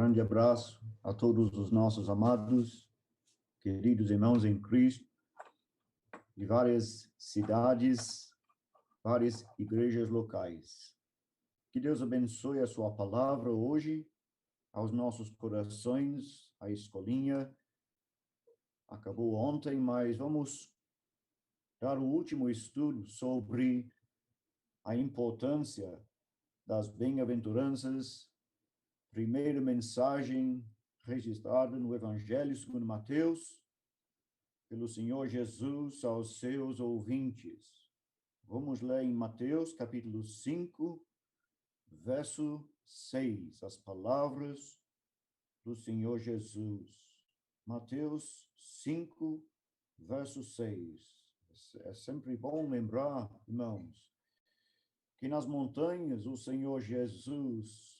grande abraço a todos os nossos amados, queridos irmãos em Cristo, de várias cidades, várias igrejas locais. Que Deus abençoe a sua palavra hoje, aos nossos corações. A escolinha acabou ontem, mas vamos dar o último estudo sobre a importância das bem-aventuranças, primeira mensagem registrada no Evangelho segundo Mateus, pelo Senhor Jesus aos seus ouvintes. Vamos ler em Mateus, capítulo 5, verso 6, as palavras do Senhor Jesus. Mateus 5, verso 6. É sempre bom lembrar, irmãos, que nas montanhas o Senhor Jesus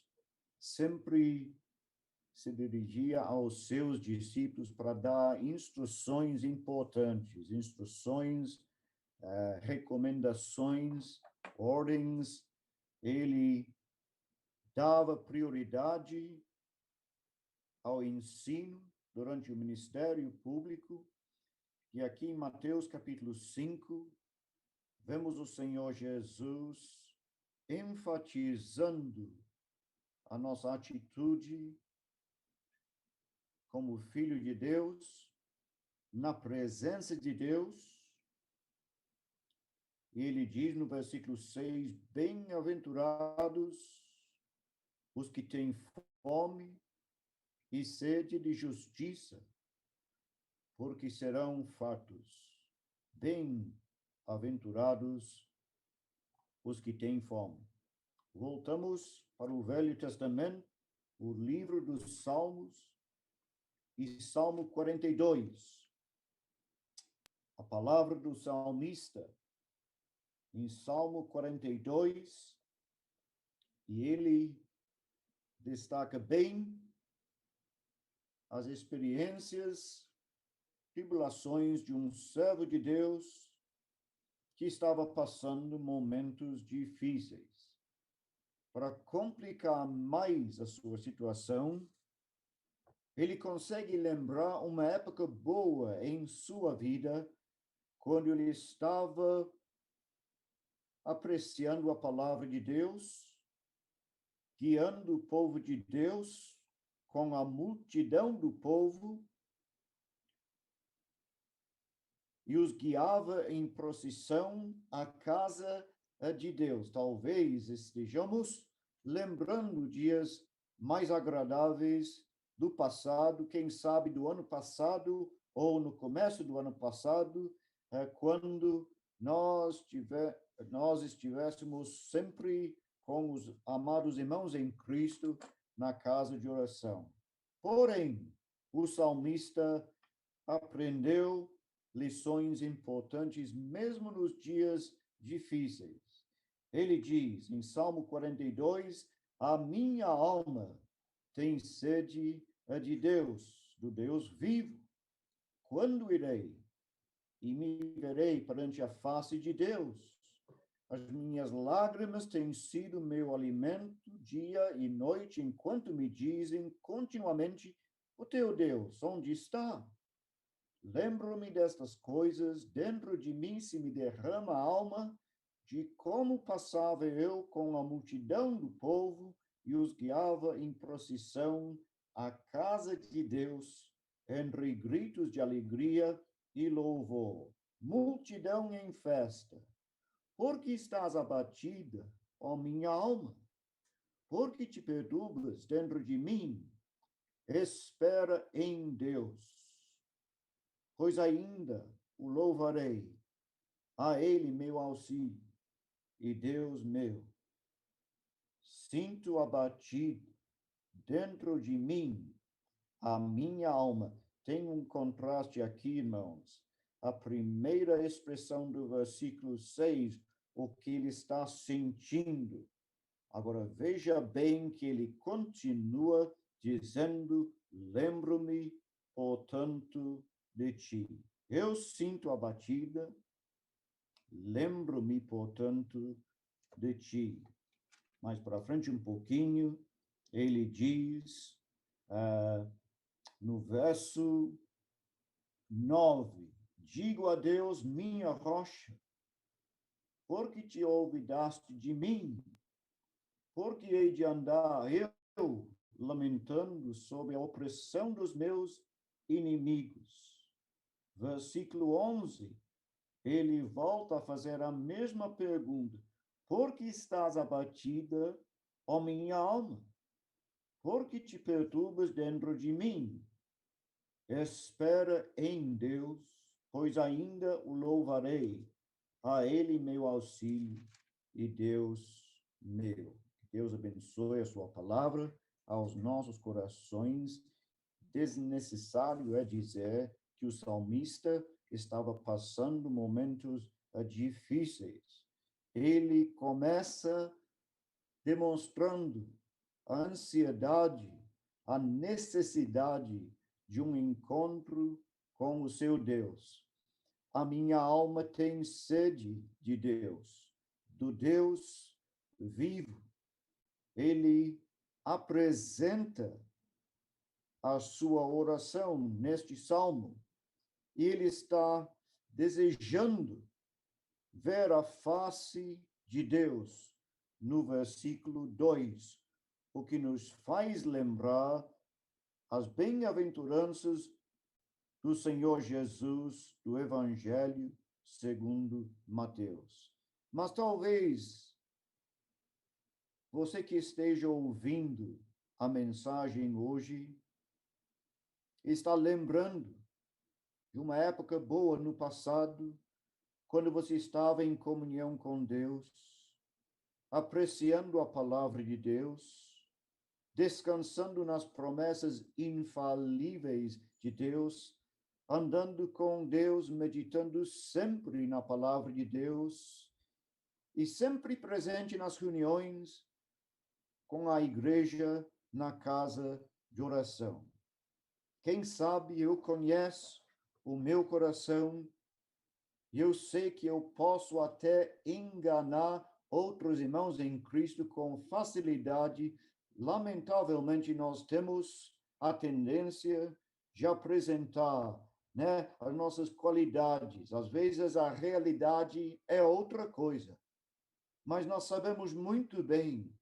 sempre se dirigia aos seus discípulos para dar instruções importantes, recomendações, ordens. Ele dava prioridade ao ensino durante o ministério público. E aqui em Mateus capítulo 5, vemos o Senhor Jesus enfatizando a nossa atitude como filho de Deus, na presença de Deus. E ele diz no versículo 6, bem-aventurados os que têm fome e sede de justiça, porque serão fartos. Bem-aventurados os que têm fome. Voltamos para o Velho Testamento, o livro dos Salmos, e Salmo 42. A palavra do salmista em Salmo 42, e ele destaca bem as experiências, tribulações de um servo de Deus que estava passando momentos difíceis. Para complicar mais a sua situação, ele consegue lembrar uma época boa em sua vida, quando ele estava apreciando a palavra de Deus, guiando o povo de Deus com a multidão do povo, e os guiava em procissão à casa de Deus. Talvez estejamos lembrando dias mais agradáveis do passado, quem sabe do ano passado ou no começo do ano passado, quando nós estivéssemos sempre com os amados irmãos em Cristo na casa de oração. Porém, o salmista aprendeu lições importantes mesmo nos dias difíceis. Ele diz em Salmo 42, a minha alma tem sede de Deus, do Deus vivo. Quando irei e me verei perante a face de Deus? As minhas lágrimas têm sido meu alimento dia e noite, enquanto me dizem continuamente, o teu Deus, onde está? Lembro-me destas coisas, dentro de mim se me derrama a alma, de como passava eu com a multidão do povo e os guiava em procissão à casa de Deus, entre gritos de alegria e louvor. Multidão em festa. Por que estás abatida, ó minha alma? Por que te perturbas dentro de mim? Espera em Deus, pois ainda o louvarei, a ele meu auxílio e Deus meu. Sinto abatido dentro de mim a minha alma. Tem um contraste aqui, irmãos. A primeira expressão do versículo 6, o que ele está sentindo. Agora, veja bem que ele continua dizendo, lembro-me, portanto, de ti. Eu sinto abatida, lembro-me, portanto, de ti. Mais para frente um pouquinho, ele diz, no verso 9, digo a Deus, minha rocha, porque te olvidaste de mim? Porque hei de andar eu lamentando sob a opressão dos meus inimigos? Versículo 11, ele volta a fazer a mesma pergunta. Por que estás abatida, ó minha alma? Por que te perturbas dentro de mim? Espera em Deus, pois ainda o louvarei, a ele meu auxílio e Deus meu. Deus abençoe a sua palavra aos nossos corações. Desnecessário é dizer que o salmista estava passando momentos difíceis. Ele começa demonstrando a ansiedade, a necessidade de um encontro com o seu Deus. A minha alma tem sede de Deus, do Deus vivo. Ele apresenta a sua oração neste salmo e ele está desejando ver a face de Deus no versículo 2, o que nos faz lembrar as bem-aventuranças do Senhor Jesus, do Evangelho segundo Mateus. Mas talvez você que esteja ouvindo a mensagem hoje está lembrando de uma época boa no passado, quando você estava em comunhão com Deus, apreciando a palavra de Deus, descansando nas promessas infalíveis de Deus, andando com Deus, meditando sempre na palavra de Deus e sempre presente nas reuniões com a igreja na casa de oração. Quem sabe eu conheço o meu coração e eu sei que eu posso até enganar outros irmãos em Cristo com facilidade. Lamentavelmente, nós temos a tendência de apresentar, né, as nossas qualidades. Às vezes, a realidade é outra coisa. Mas nós sabemos muito bem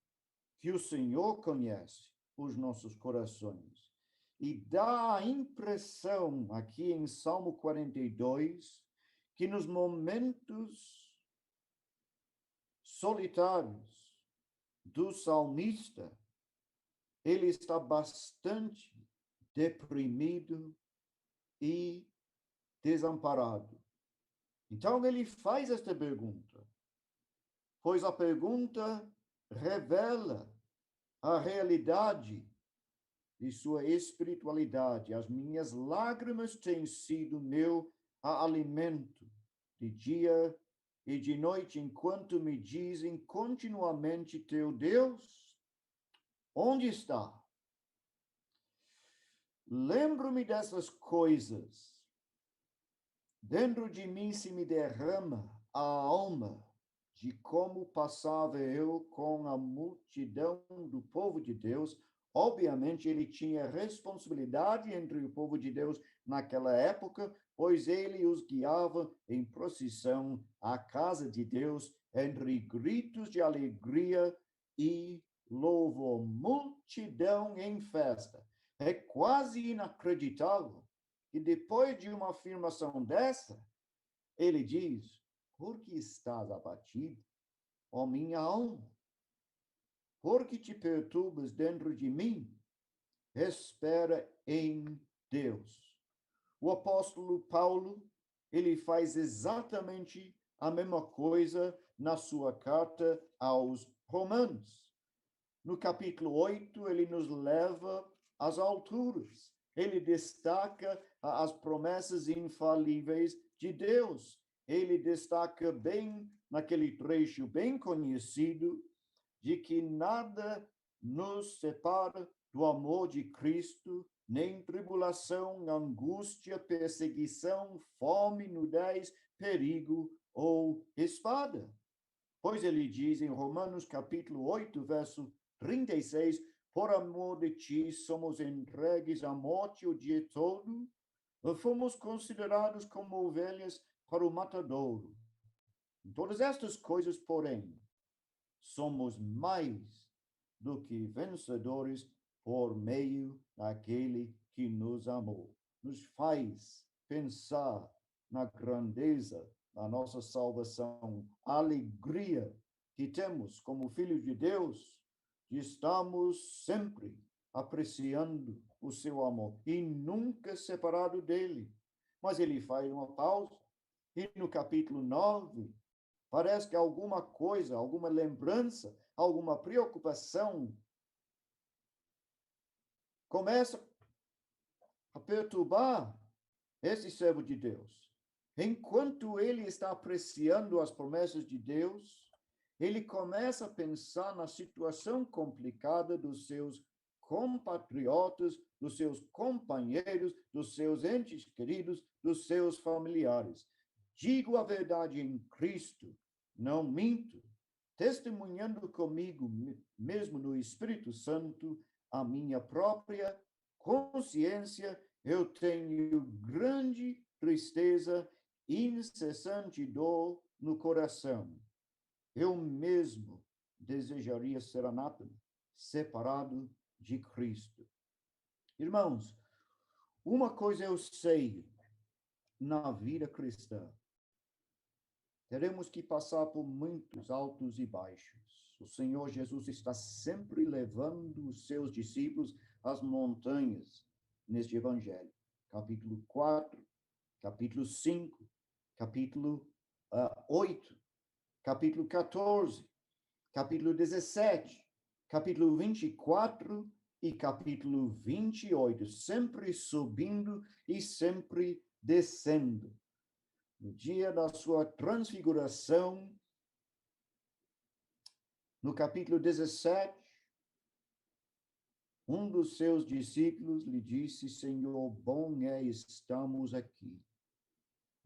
que o Senhor conhece os nossos corações. E dá a impressão, aqui em Salmo 42, que nos momentos solitários do salmista, ele está bastante deprimido e desamparado. Então ele faz esta pergunta, pois a pergunta revela a realidade de sua espiritualidade. As minhas lágrimas têm sido meu alimento de dia e de noite, enquanto me dizem continuamente: teu Deus, onde está? Lembro-me dessas coisas. Dentro de mim se me derrama a alma de como passava eu com a multidão do povo de Deus. Obviamente, ele tinha responsabilidade entre o povo de Deus naquela época, pois ele os guiava em procissão à casa de Deus, entre gritos de alegria e louvor, multidão em festa. É quase inacreditável que depois de uma afirmação dessa, ele diz: por que estás abatido, ó minha alma? Por que te perturbas dentro de mim? Espera em Deus. O apóstolo Paulo, ele faz exatamente a mesma coisa na sua carta aos Romanos. No capítulo 8, ele nos leva às alturas. Ele destaca as promessas infalíveis de Deus. Ele destaca bem, naquele trecho bem conhecido, de que nada nos separa do amor de Cristo, nem tribulação, angústia, perseguição, fome, nudez, perigo ou espada. Pois ele diz em Romanos capítulo 8, verso 36, por amor de ti, somos entregues à morte o dia todo, fomos considerados como ovelhas para o matadouro. Em todas estas coisas, porém, somos mais do que vencedores por meio daquele que nos amou. Nos faz pensar na grandeza da nossa salvação, a alegria que temos como filhos de Deus, que estamos sempre apreciando o seu amor e nunca separado dele. Mas ele faz uma pausa e no capítulo 9, parece que alguma coisa, alguma lembrança, alguma preocupação começa a perturbar esse servo de Deus. Enquanto ele está apreciando as promessas de Deus, ele começa a pensar na situação complicada dos seus compatriotas, dos seus companheiros, dos seus entes queridos, dos seus familiares. Digo a verdade em Cristo, não minto, testemunhando comigo mesmo no Espírito Santo, a minha própria consciência, eu tenho grande tristeza, incessante dor no coração. Eu mesmo desejaria ser anátema, separado de Cristo. Irmãos, uma coisa eu sei na vida cristã: teremos que passar por muitos altos e baixos. O Senhor Jesus está sempre levando os seus discípulos às montanhas neste evangelho. Capítulo 4, capítulo 5, capítulo 8, capítulo 14, capítulo 17, capítulo 24 e capítulo 28, sempre subindo e sempre descendo. No dia da sua transfiguração, no capítulo 17, um dos seus discípulos lhe disse: Senhor, bom é estamos aqui.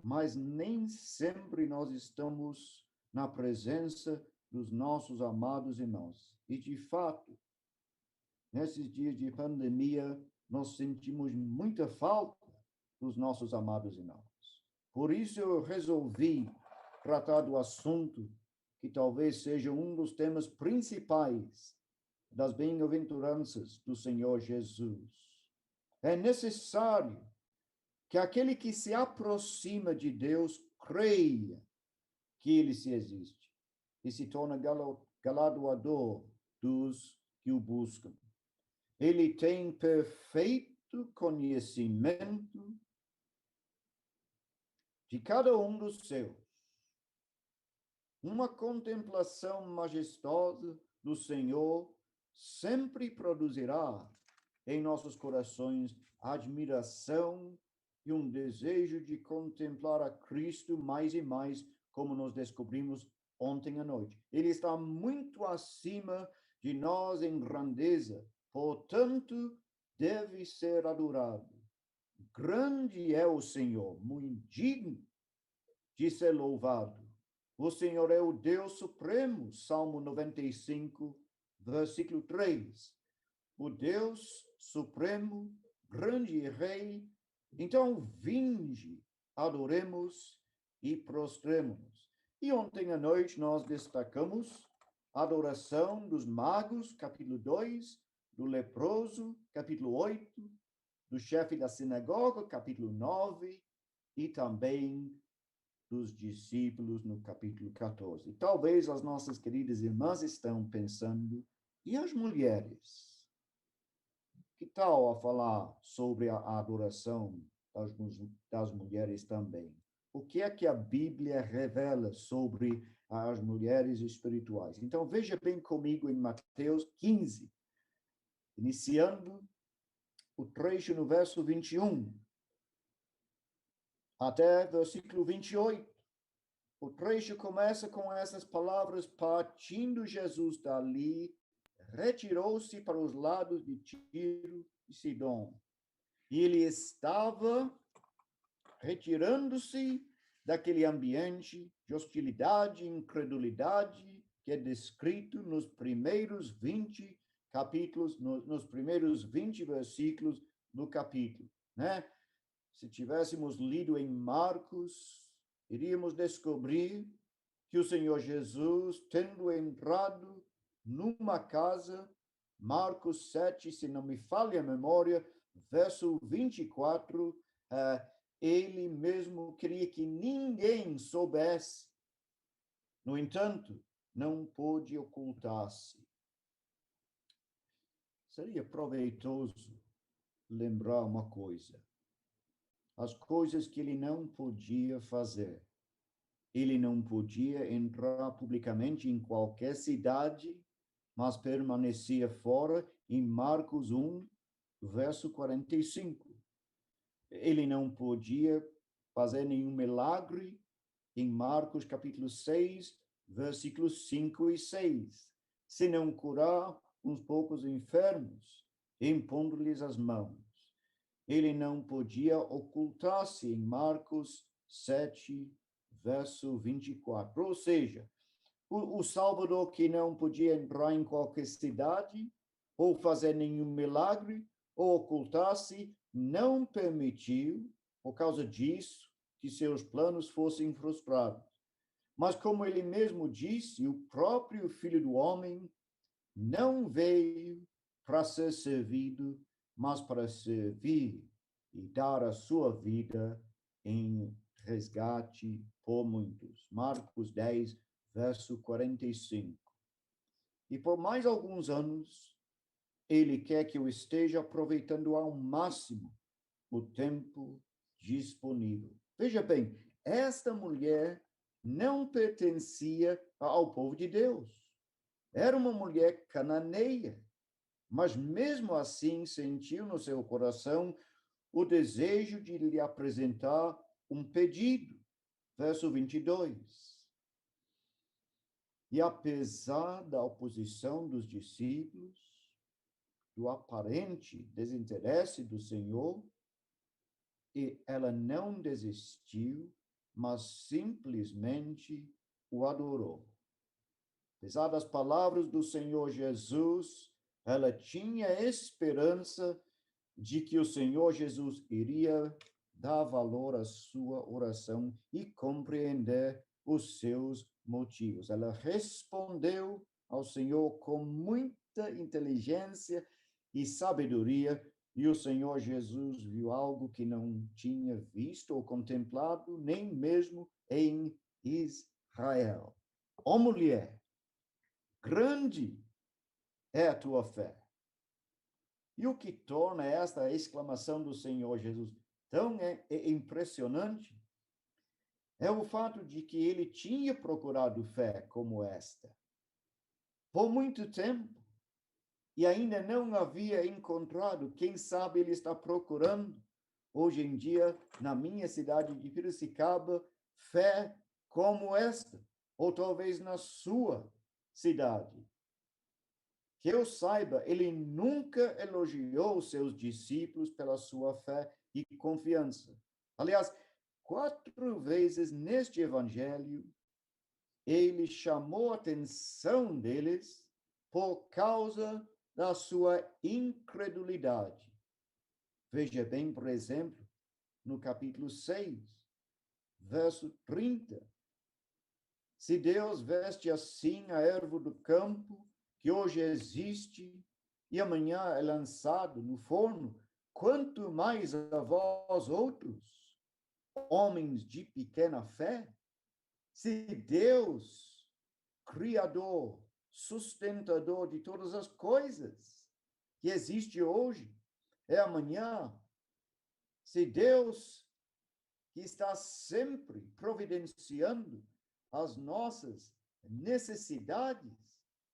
Mas nem sempre nós estamos na presença dos nossos amados irmãos. E, de fato, nesses dias de pandemia, nós sentimos muita falta dos nossos amados irmãos. Por isso eu resolvi tratar do assunto que talvez seja um dos temas principais das bem-aventuranças do Senhor Jesus. É necessário que aquele que se aproxima de Deus creia que ele se existe e se torna galardoador dos que o buscam. Ele tem perfeito conhecimento de cada um dos seus. Uma contemplação majestosa do Senhor sempre produzirá em nossos corações admiração e um desejo de contemplar a Cristo mais e mais, como nós descobrimos ontem à noite. Ele está muito acima de nós em grandeza, portanto, deve ser adorado. Grande é o Senhor, muito digno de ser louvado. O Senhor é o Deus Supremo, Salmo 95, versículo 3. O Deus Supremo, grande Rei. Então, vinde, adoremos e prostremos. E ontem à noite nós destacamos a adoração dos magos, capítulo 2, do leproso, capítulo 8, do chefe da sinagoga, capítulo 9, e também dos discípulos no capítulo 14. Talvez as nossas queridas irmãs estão pensando, e as mulheres? Que tal a falar sobre a adoração das mulheres também? O que é que a Bíblia revela sobre as mulheres espirituais? Então, veja bem comigo em Mateus 15, iniciando o trecho no verso 21, até versículo 28. O trecho começa com essas palavras: partindo Jesus dali, retirou-se para os lados de Tiro e Sidom. E ele estava retirando-se daquele ambiente de hostilidade e incredulidade que é descrito nos primeiros 20 capítulos, nos primeiros 20 versículos do capítulo, né? Se tivéssemos lido em Marcos, iríamos descobrir que o Senhor Jesus, tendo entrado numa casa, Marcos 7, se não me falha a memória, verso 24, ele mesmo queria que ninguém soubesse. No entanto, não pôde ocultar-se. Seria proveitoso lembrar uma coisa. As coisas que ele não podia fazer. Ele não podia entrar publicamente em qualquer cidade, mas permanecia fora em Marcos 1, verso 45. Ele não podia fazer nenhum milagre em Marcos capítulo 6, versículos 5 e 6. Se não curar uns poucos enfermos, impondo-lhes as mãos. Ele não podia ocultar-se em Marcos 7, verso 24. Ou seja, o Salvador que não podia entrar em qualquer cidade, ou fazer nenhum milagre, ou ocultar-se, não permitiu, por causa disso, que seus planos fossem frustrados. Mas como ele mesmo disse, o próprio Filho do Homem não veio para ser servido, mas para servir e dar a sua vida em resgate por muitos. Marcos 10, verso 45. E por mais alguns anos, ele quer que eu esteja aproveitando ao máximo o tempo disponível. Veja bem, esta mulher não pertencia ao povo de Deus. Era uma mulher cananeia, mas mesmo assim sentiu no seu coração o desejo de lhe apresentar um pedido. Verso 22. E apesar da oposição dos discípulos, do aparente desinteresse do Senhor, e ela não desistiu, mas simplesmente o adorou. Apesar das palavras do Senhor Jesus, ela tinha esperança de que o Senhor Jesus iria dar valor à sua oração e compreender os seus motivos. Ela respondeu ao Senhor com muita inteligência e sabedoria, e o Senhor Jesus viu algo que não tinha visto ou contemplado, nem mesmo em Israel. Ó mulher, grande é a tua fé. E o que torna esta exclamação do Senhor Jesus tão impressionante é o fato de que ele tinha procurado fé como esta por muito tempo e ainda não havia encontrado. Quem sabe ele está procurando hoje em dia na minha cidade de Piracicaba fé como esta, ou talvez na sua cidade. Que eu saiba, ele nunca elogiou seus discípulos pela sua fé e confiança. Aliás, 4 vezes neste evangelho, ele chamou a atenção deles por causa da sua incredulidade. Veja bem, por exemplo, no capítulo 6, verso 30. Se Deus veste assim a erva do campo, que hoje existe e amanhã é lançado no forno, quanto mais a vós outros, homens de pequena fé, se Deus, Criador, sustentador de todas as coisas que existe hoje, é amanhã, se Deus, que está sempre providenciando as nossas necessidades,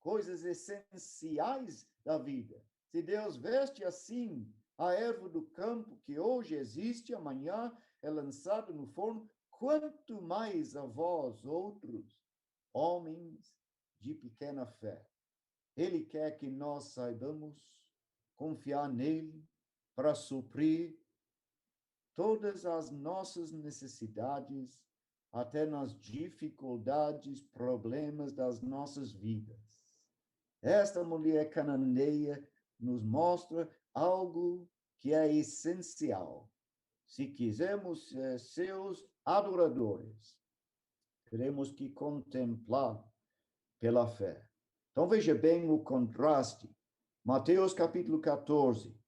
coisas essenciais da vida. Se Deus veste assim a erva do campo que hoje existe, amanhã é lançado no forno, quanto mais a vós outros, homens de pequena fé. Ele quer que nós saibamos confiar nele para suprir todas as nossas necessidades, até nas dificuldades, problemas das nossas vidas. Esta mulher cananeia nos mostra algo que é essencial. Se quisermos ser seus adoradores, teremos que contemplar pela fé. Então veja bem o contraste. Mateus capítulo 14.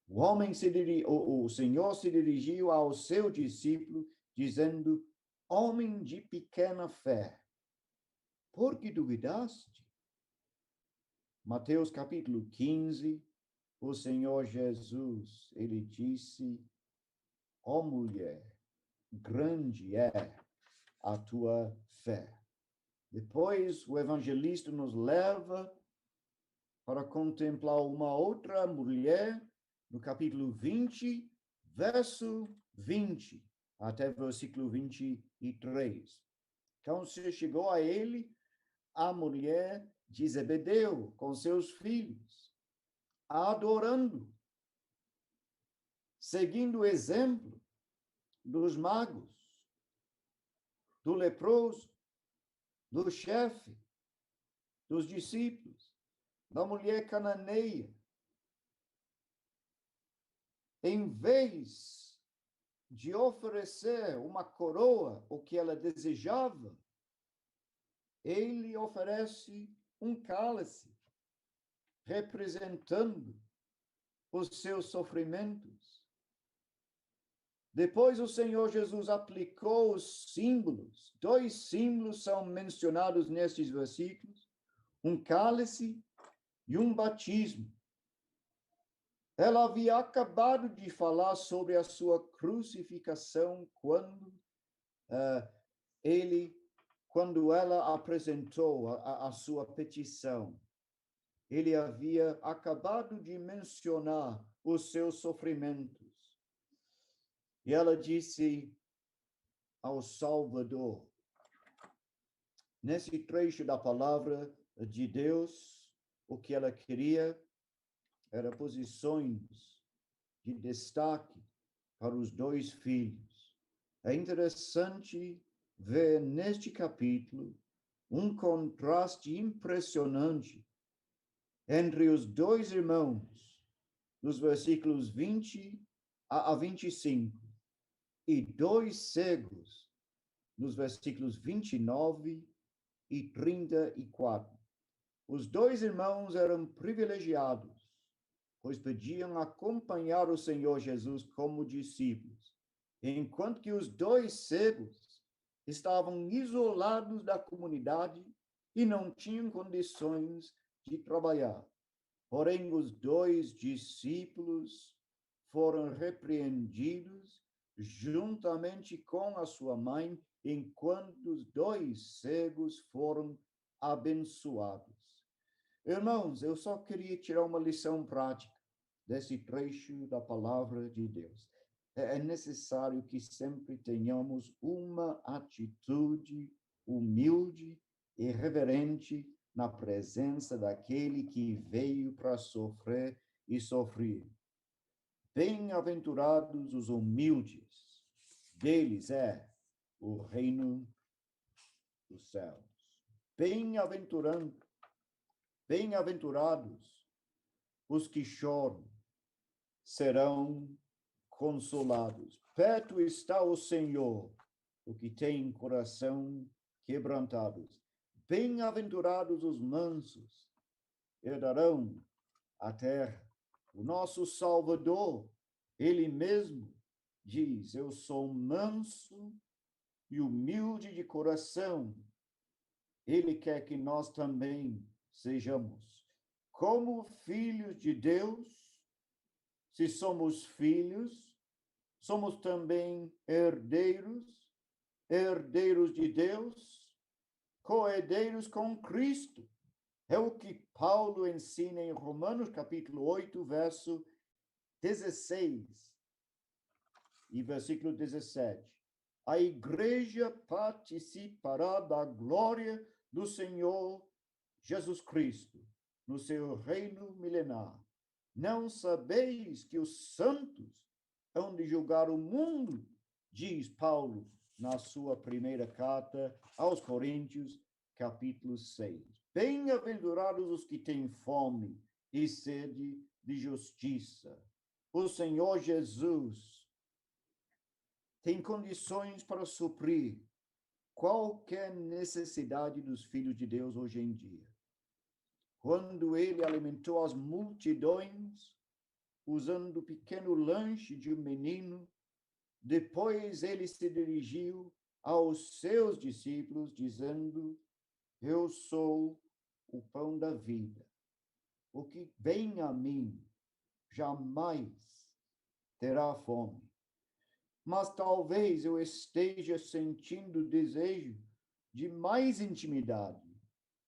O Senhor se dirigiu ao seu discípulo, dizendo: homem de pequena fé, por que duvidaste? Mateus capítulo 15, o Senhor Jesus, ele disse: ó mulher, grande é a tua fé. Depois, o evangelista nos leva para contemplar uma outra mulher, no capítulo 20, verso 20, até versículo 23. Então, se chegou a ele a mulher de Zebedeu, com seus filhos, adorando, seguindo o exemplo dos magos, do leproso, do chefe, dos discípulos, da mulher cananeia. Em vez de oferecer uma coroa, o que ela desejava, ele oferece um cálice, representando os seus sofrimentos. Depois o Senhor Jesus aplicou os símbolos. 2 símbolos são mencionados nestes versículos: um cálice e um batismo. Ela havia acabado de falar sobre a sua crucificação quando ela apresentou a sua petição. Ele havia acabado de mencionar os seus sofrimentos. E ela disse ao Salvador, nesse trecho da palavra de Deus, o que ela queria era posições de destaque para os 2 filhos. É interessante ver neste capítulo um contraste impressionante entre os 2 irmãos, dos versículos 20 a 25, e 2 cegos, nos versículos 29 e 34. Os 2 irmãos eram privilegiados, pois podiam acompanhar o Senhor Jesus como discípulos, enquanto que os 2 cegos estavam isolados da comunidade e não tinham condições de trabalhar. Porém, os 2 discípulos foram repreendidos juntamente com a sua mãe, enquanto os 2 cegos foram abençoados. Irmãos, eu só queria tirar uma lição prática desse trecho da palavra de Deus. É necessário que sempre tenhamos uma atitude humilde e reverente na presença daquele que veio para sofrer e sofrer. Bem-aventurados os humildes, deles é o reino dos céus. Bem-aventurados os que choram, serão consolados. Perto está o Senhor, o que tem coração quebrantados. Bem-aventurados os mansos, herdarão a terra. O nosso Salvador, ele mesmo diz: eu sou manso e humilde de coração. Ele quer que nós também sejamos como filhos de Deus. Se somos filhos, somos também herdeiros, herdeiros de Deus, co-herdeiros com Cristo. É o que Paulo ensina em Romanos capítulo 8, verso 16 e versículo 17. A igreja participará da glória do Senhor Jesus Cristo, no seu reino milenar. Não sabeis que os santos hão de julgar o mundo, diz Paulo na sua primeira carta aos Coríntios, capítulo 6. Bem-aventurados os que têm fome e sede de justiça. O Senhor Jesus tem condições para suprir qualquer necessidade dos filhos de Deus hoje em dia. Quando ele alimentou as multidões, usando o pequeno lanche de um menino, depois ele se dirigiu aos seus discípulos, dizendo: eu sou o pão da vida. O que vem a mim jamais terá fome. Mas talvez eu esteja sentindo desejo de mais intimidade.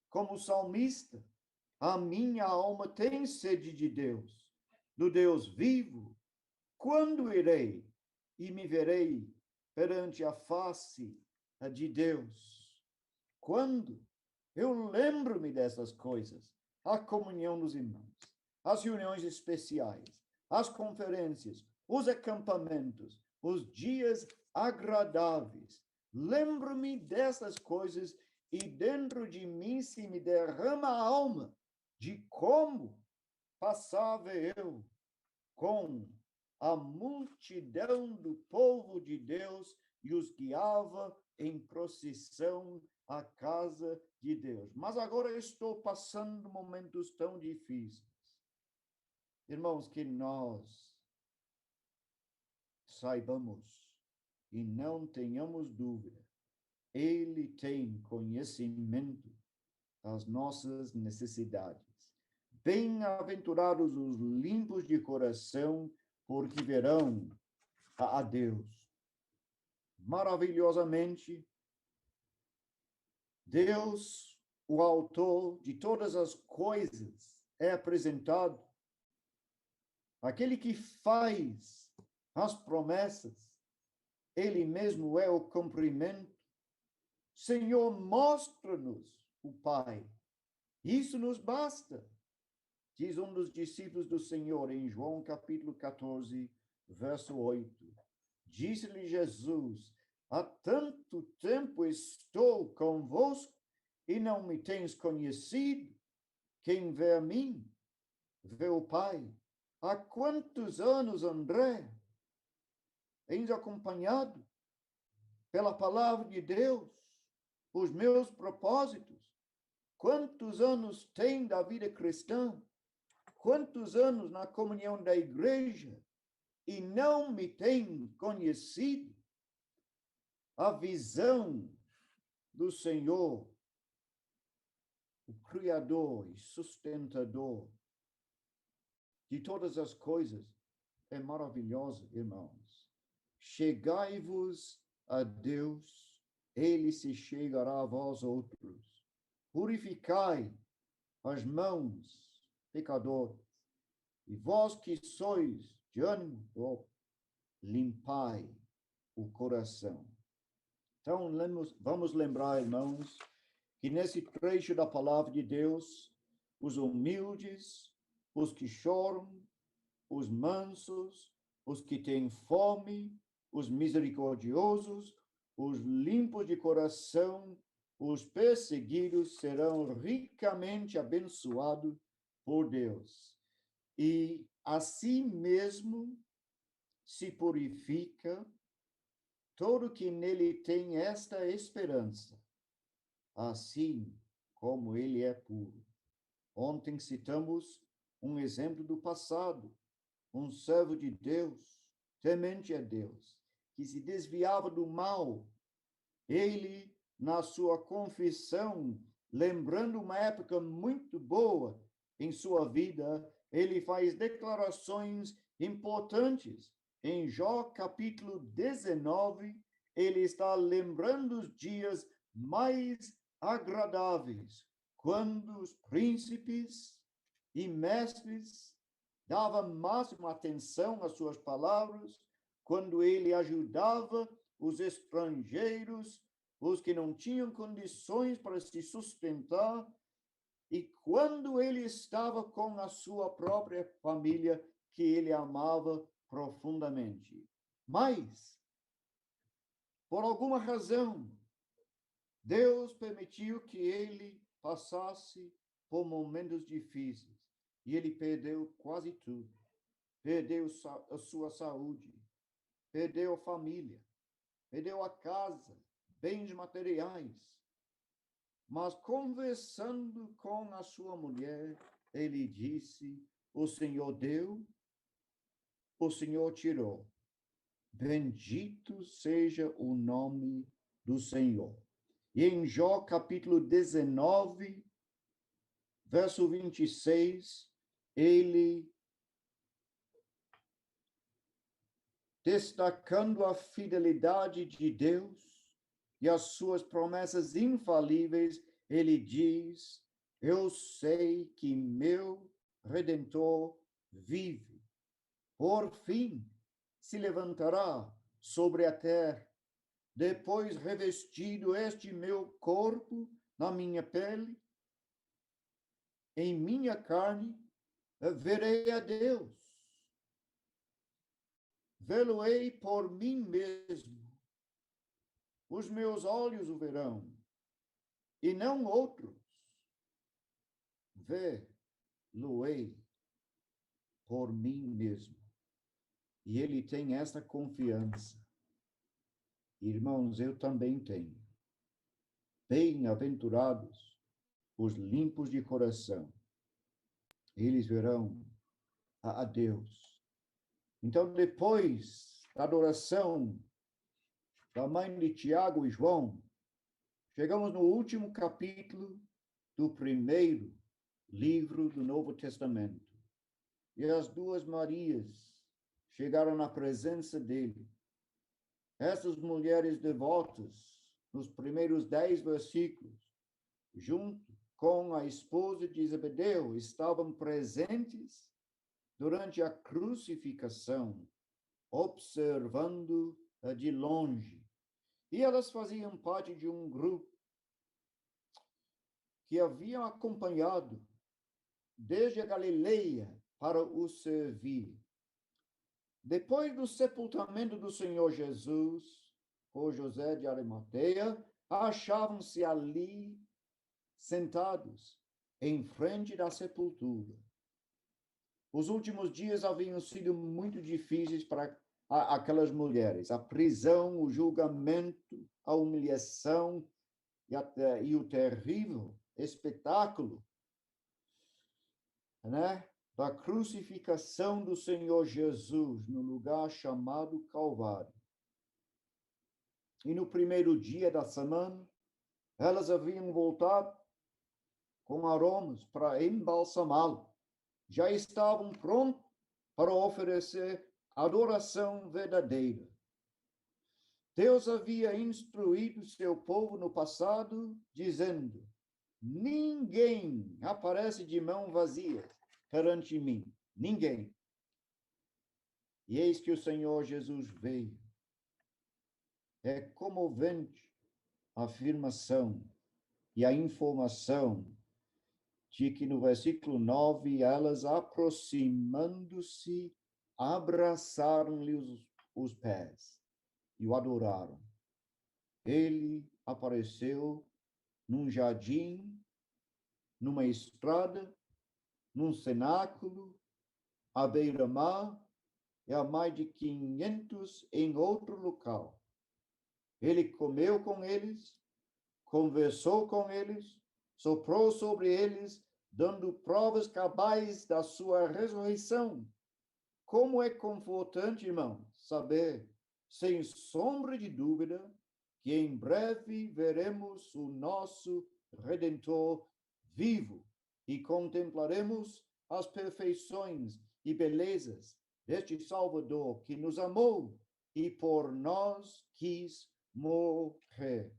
Como salmista, a minha alma tem sede de Deus, do Deus vivo. Quando irei e me verei perante a face de Deus? Quando? Eu lembro-me dessas coisas. A comunhão dos irmãos, as reuniões especiais, as conferências, os acampamentos, os dias agradáveis. Lembro-me dessas coisas e dentro de mim se me derrama a alma de como passava eu com a multidão do povo de Deus e os guiava em procissão à casa de Deus. Mas agora estou passando momentos tão difíceis. Irmãos, que nós saibamos e não tenhamos dúvida, Ele tem conhecimento das nossas necessidades. Bem-aventurados os limpos de coração, porque verão a Deus. Maravilhosamente, Deus, o autor de todas as coisas, é apresentado. Aquele que faz as promessas, ele mesmo é o cumprimento. Senhor, mostra-nos o Pai. Isso nos basta, diz um dos discípulos do Senhor em João capítulo 14, verso 8. Disse-lhe Jesus: há tanto tempo estou convosco e não me tens conhecido. Quem vê a mim, vê o Pai. Há quantos anos, André, tens acompanhado pela palavra de Deus os meus propósitos? Quantos anos tem da vida cristã? Quantos anos na comunhão da igreja? E não me tem conhecido? A visão do Senhor, o Criador e sustentador de todas as coisas, é maravilhosa, irmãos. Chegai-vos a Deus, ele se chegará a vós outros. Purificai as mãos, pecadores, e vós que sois de ânimo próprio, limpai o coração. Então, vamos lembrar, irmãos, que nesse trecho da palavra de Deus, os humildes, os que choram, os mansos, os que têm fome, os misericordiosos, os limpos de coração, os perseguidos serão ricamente abençoados por Deus. E assim mesmo se purifica todo que nele tem esta esperança, assim como ele é puro. Ontem citamos um exemplo do passado, um servo de Deus, temente a Deus, que se desviava do mal. Ele, na sua confissão, lembrando uma época muito boa em sua vida, ele faz declarações importantes. Em Jó, capítulo 19, ele está lembrando os dias mais agradáveis, quando os príncipes e mestres davam máxima atenção às suas palavras, quando ele ajudava os estrangeiros, os que não tinham condições para se sustentar, e quando ele estava com a sua própria família, que ele amava profundamente. Mas, por alguma razão, Deus permitiu que ele passasse por momentos difíceis e ele perdeu quase tudo. Perdeu a sua saúde, perdeu a família, perdeu a casa, bens materiais. Mas conversando com a sua mulher, ele disse: o Senhor deu, o Senhor tirou. Bendito seja o nome do Senhor. E em Jó capítulo 19, verso 26, ele, destacando a fidelidade de Deus e as suas promessas infalíveis, ele diz: eu sei que meu Redentor vive. Por fim, se levantará sobre a terra. Depois revestido este meu corpo na minha pele, em minha carne, verei a Deus. Vê-lo-ei por mim mesmo. Os meus olhos o verão, e não outros. Vê-lo-ei por mim mesmo. E ele tem essa confiança. Irmãos, eu também tenho. Bem-aventurados os limpos de coração. Eles verão a Deus. Então, depois da adoração da mãe de Tiago e João, chegamos no último capítulo do primeiro livro do Novo Testamento. E as duas Marias chegaram na presença dele. Essas mulheres devotas, nos primeiros 10 versículos, junto com a esposa de Zebedeu, estavam presentes durante a crucificação, observando de longe. E elas faziam parte de um grupo que haviam acompanhado desde a Galileia para o servir. Depois do sepultamento do Senhor Jesus, por José de Arimateia, achavam-se ali sentados em frente da sepultura. Os últimos dias haviam sido muito difíceis para aquelas mulheres. A prisão, o julgamento, a humilhação e o terrível espetáculo, né, da crucificação do Senhor Jesus no lugar chamado Calvário. E no primeiro dia da semana, elas haviam voltado com aromas para embalsamá-lo. Já estavam prontos para oferecer adoração verdadeira. Deus havia instruído seu povo no passado, dizendo: ninguém aparece de mão vazia perante mim. Ninguém. E eis que o Senhor Jesus veio. É comovente a afirmação e a informação de que no versículo 9, elas aproximando-se, abraçaram-lhe os pés e o adoraram. Ele apareceu num jardim, numa estrada, num cenáculo, à beira-mar e a mais de 500 em outro local. Ele comeu com eles, conversou com eles, soprou sobre eles, dando provas cabais da sua ressurreição. Como é confortante, irmão, saber, sem sombra de dúvida, que em breve veremos o nosso Redentor vivo e contemplaremos as perfeições e belezas deste Salvador que nos amou e por nós quis morrer.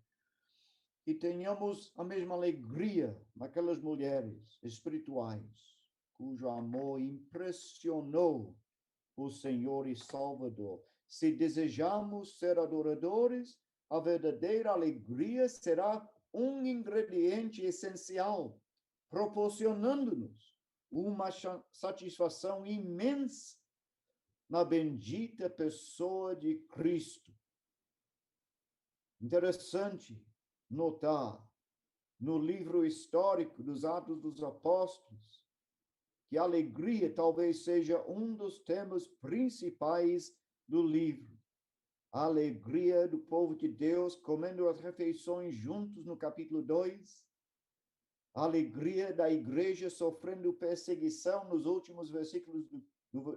E tenhamos a mesma alegria naquelas mulheres espirituais, cujo amor impressionou o Senhor e Salvador. Se desejamos ser adoradores, a verdadeira alegria será um ingrediente essencial, proporcionando-nos uma satisfação imensa na bendita pessoa de Cristo. Interessante notar no livro histórico dos Atos dos Apóstolos, que a alegria talvez seja um dos temas principais do livro. A alegria do povo de Deus comendo as refeições juntos no capítulo 2. A alegria da igreja sofrendo perseguição nos últimos versículos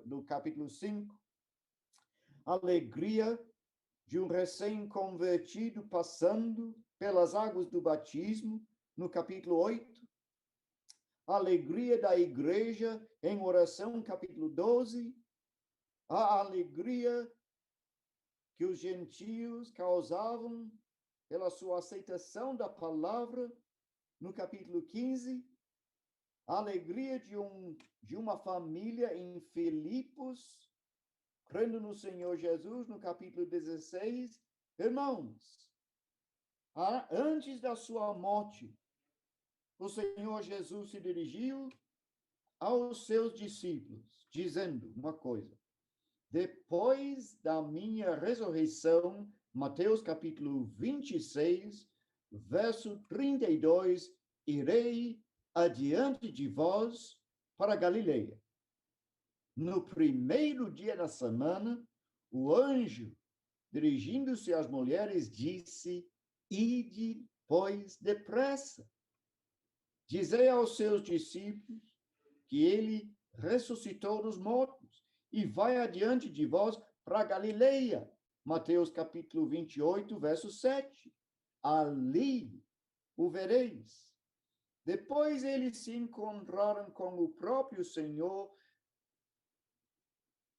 do capítulo 5. A alegria de um recém-convertido passando pelas águas do batismo no capítulo 8. A alegria da igreja em oração, capítulo 12. A alegria que os gentios causavam pela sua aceitação da palavra, no capítulo 15. A alegria de uma família em Filipos, crendo no Senhor Jesus, no capítulo 16. Irmãos, antes da sua morte, o Senhor Jesus se dirigiu aos seus discípulos, dizendo uma coisa: depois da minha ressurreição, Mateus capítulo 26, verso 32, irei adiante de vós para Galileia. No primeiro dia da semana, o anjo, dirigindo-se às mulheres, disse: ide, pois, depressa. Dizei aos seus discípulos que ele ressuscitou dos mortos e vai adiante de vós para Galileia. Mateus capítulo 28, verso 7. Ali o vereis. Depois eles se encontraram com o próprio Senhor,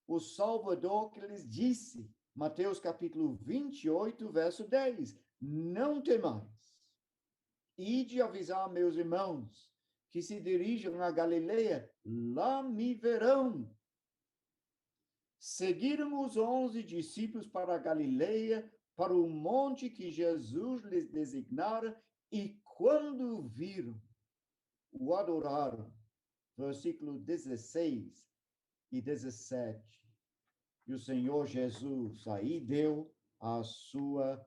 o Salvador, que lhes disse, Mateus capítulo 28, verso 10, não temais. Ide avisar meus irmãos que se dirijam a Galileia, lá me verão. Seguiram os 11 discípulos para a Galileia, para o monte que Jesus lhes designara, e quando viram, o adoraram. Versículo 16 e 17. E o Senhor Jesus aí deu a sua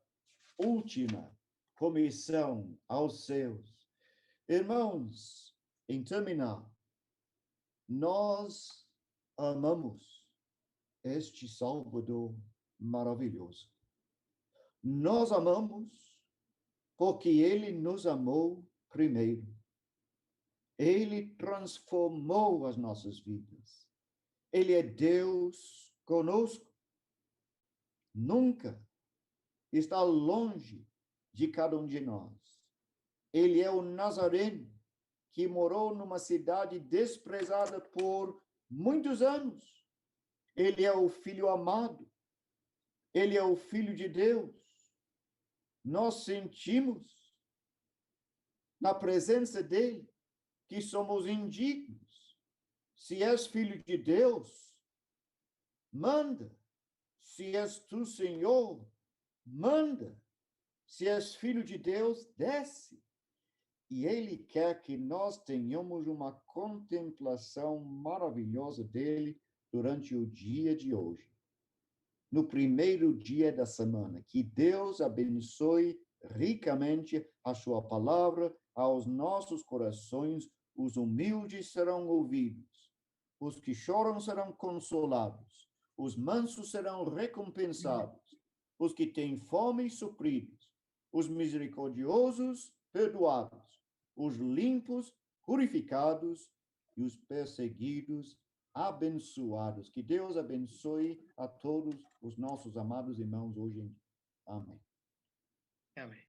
última comissão aos seus. Irmãos, em terminar, nós amamos este Salvador maravilhoso. Nós amamos porque ele nos amou primeiro. Ele transformou as nossas vidas. Ele é Deus conosco. Nunca está longe de cada um de nós. Ele é o Nazareno, que morou numa cidade desprezada por muitos anos. Ele é o Filho amado. Ele é o Filho de Deus. Nós sentimos, na presença dele, que somos indignos. Se és Filho de Deus, manda. Se és tu, Senhor, manda. Se és Filho de Deus, desce. E ele quer que nós tenhamos uma contemplação maravilhosa dele durante o dia de hoje. No primeiro dia da semana, que Deus abençoe ricamente a sua palavra aos nossos corações. Os humildes serão ouvidos, os que choram serão consolados, os mansos serão recompensados, os que têm fome supridos, os misericordiosos perdoados, os limpos purificados e os perseguidos abençoados. Que Deus abençoe a todos os nossos amados irmãos hoje em dia. Amém. Amém.